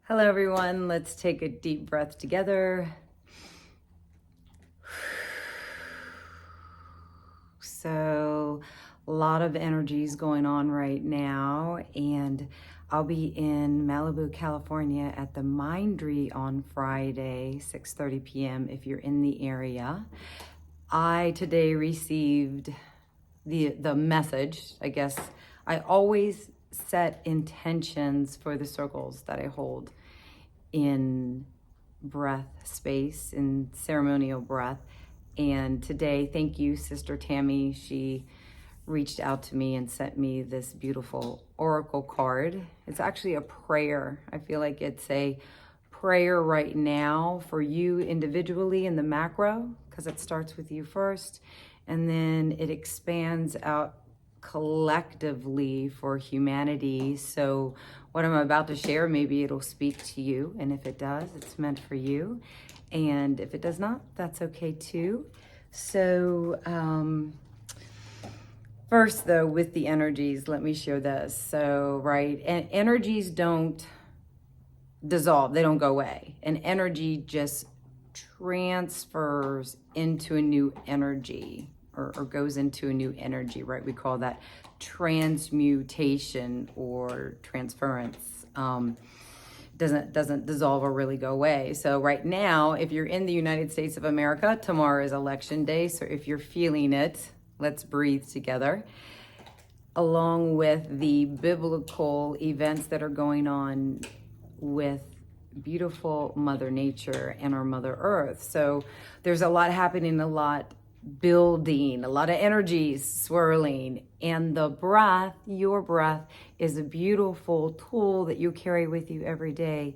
Hello, everyone. Let's take a deep breath together. So, a lot of energies going on right now, and I'll be in Malibu, California at the MINDRY on Friday, 6:30 p.m. if you're in the area. I today received the message, I guess. I always set intentions for the circles that I hold in breath space, in ceremonial breath. And today, thank you, Sister Tammy. She reached out to me and sent me this beautiful oracle card. It's actually a prayer. I feel like it's a prayer right now for you individually in the macro, because it starts with you first, and then it expands out collectively for humanity. So what I'm about to share, maybe it'll speak to you, and if it does, it's meant for you, and if it does not, that's okay too. So first though, with the energies, let me share this. So right, and energies don't dissolve, they don't go away. An energy just transfers into a new energy, or goes into a new energy, right? We call that transmutation or transference. Doesn't dissolve or really go away. So right now, if you're in the United States of America, tomorrow is election day. So if you're feeling it, let's breathe together. Along with the biblical events that are going on with beautiful Mother Nature and our Mother Earth. So there's a lot happening, a lot building, a lot of energies swirling, and the breath, your breath, is a beautiful tool that you carry with you every day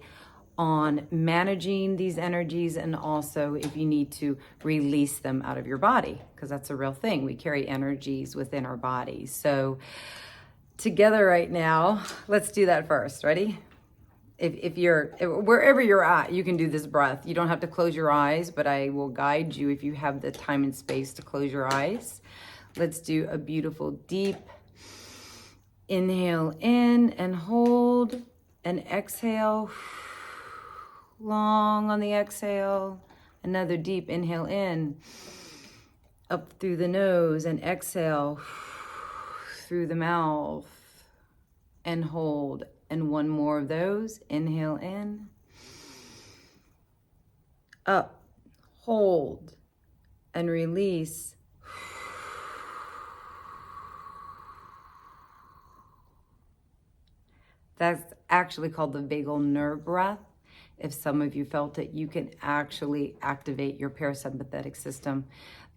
on managing these energies, and also if you need to release them out of your body, because that's a real thing. We carry energies within our bodies. So together right now, let's do that first. Ready? If wherever you're at, you can do this breath. You don't have to close your eyes, but I will guide you if you have the time and space to close your eyes. Let's do a beautiful deep inhale in and hold, and exhale long on the exhale. Another deep inhale in, up through the nose, and exhale through the mouth, and hold. And one more of those. Inhale in, up, hold, and release. That's actually called the vagal nerve breath. If some of you felt it, you can actually activate your parasympathetic system.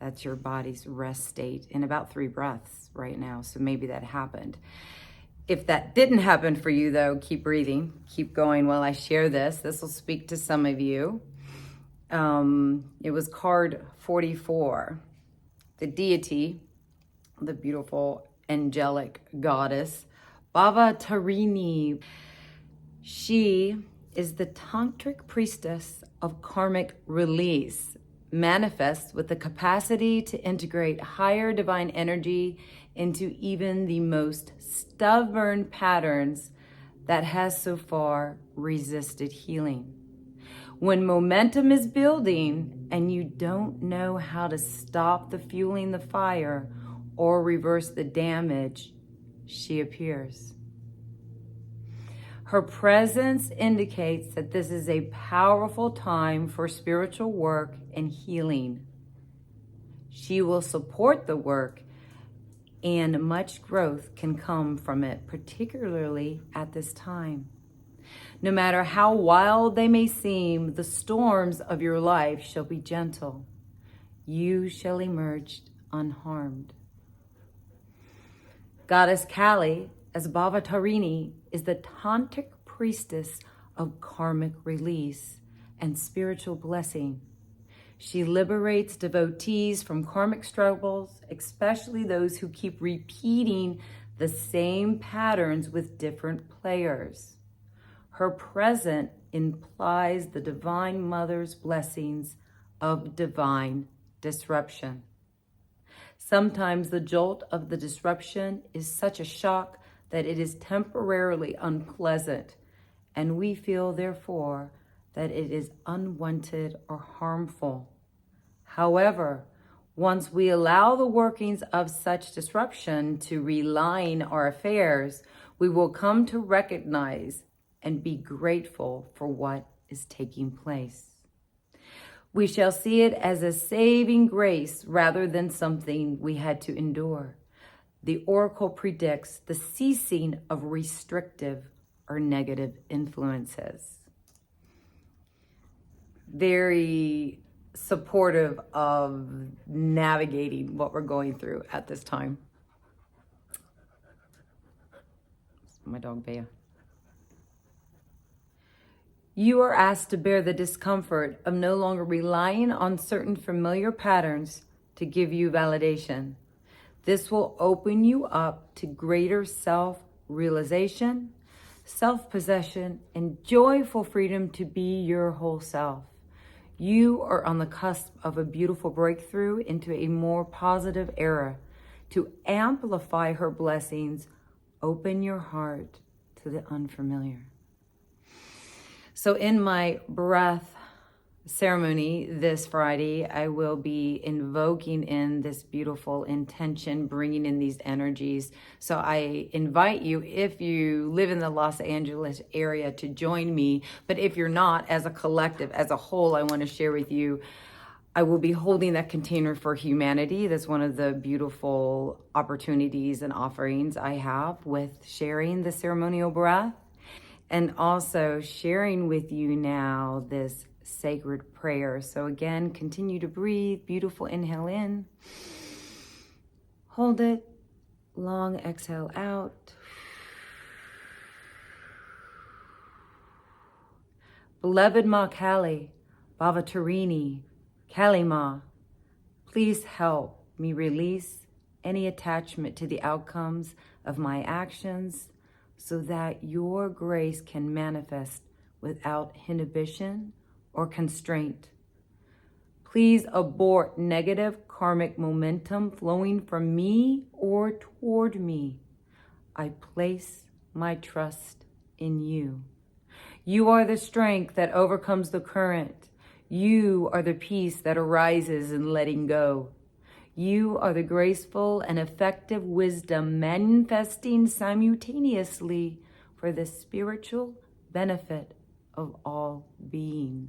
That's your body's rest state in about 3 breaths right now. So maybe that happened. If that didn't happen for you though, keep breathing, keep going while I share this. This will speak to some of you. It was card 44. The deity, the beautiful angelic goddess, Bhavatarini. She is the tantric priestess of karmic release, manifests with the capacity to integrate higher divine energy into even the most stubborn patterns that has so far resisted healing. When momentum is building and you don't know how to stop the fueling the fire or reverse the damage, she appears. Her presence indicates that this is a powerful time for spiritual work and healing. She will support the work, and much growth can come from it, particularly at this time. No matter how wild they may seem, the storms of your life shall be gentle. You shall emerge unharmed. Goddess Kali, as Bhavatarini, is the tantric priestess of karmic release and spiritual blessing. She liberates devotees from karmic struggles, especially those who keep repeating the same patterns with different players. Her presence implies the Divine Mother's blessings of divine disruption. Sometimes the jolt of the disruption is such a shock that it is temporarily unpleasant, and we feel, therefore, that it is unwanted or harmful. However, once we allow the workings of such disruption to realign our affairs, we will come to recognize and be grateful for what is taking place. We shall see it as a saving grace rather than something we had to endure. The oracle predicts the ceasing of restrictive or negative influences. Very supportive of navigating what we're going through at this time. My dog Bea. You are asked to bear the discomfort of no longer relying on certain familiar patterns to give you validation. This will open you up to greater self-realization, self-possession, and joyful freedom to be your whole self. You are on the cusp of a beautiful breakthrough into a more positive era. To amplify her blessings, open your heart to the unfamiliar. So in my breath ceremony this Friday, I will be invoking in this beautiful intention, bringing in these energies. So I invite you, if you live in the Los Angeles area, to join me. But if you're not, as a collective, as a whole, I want to share with you, I will be holding that container for humanity. That's one of the beautiful opportunities and offerings I have with sharing the ceremonial breath. And also sharing with you now this sacred prayer. So again, continue to breathe. Beautiful inhale in. Hold it. Long exhale out. Beloved Ma Kali, Bhavatarini, Kali Ma, please help me release any attachment to the outcomes of my actions, so that your grace can manifest without inhibition or constraint. Please abort negative karmic momentum flowing from me or toward me. I place my trust in you. You are the strength that overcomes the current. You are the peace that arises in letting go. You are the graceful and effective wisdom manifesting simultaneously for the spiritual benefit of all beings.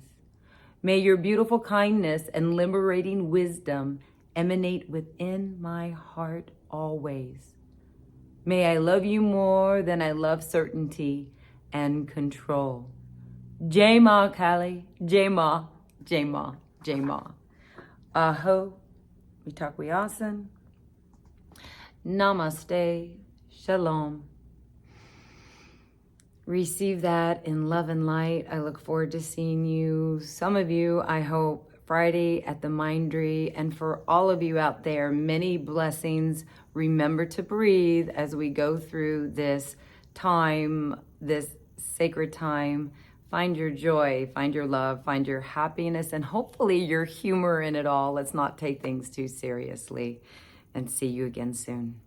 May your beautiful kindness and liberating wisdom emanate within my heart always. May I love you more than I love certainty and control. Jai Ma Kali, Jai Ma, Jai Ma, Jai Ma. Aho. Vitakwiasan. Namaste. Shalom. Receive that in love and light. I look forward to seeing you, some of you, I hope, Friday at the MINDRY. And for all of you out there, many blessings. Remember to breathe as we go through this time, this sacred time. Find your joy, find your love, find your happiness, and hopefully your humor in it all. Let's not take things too seriously. And see you again soon.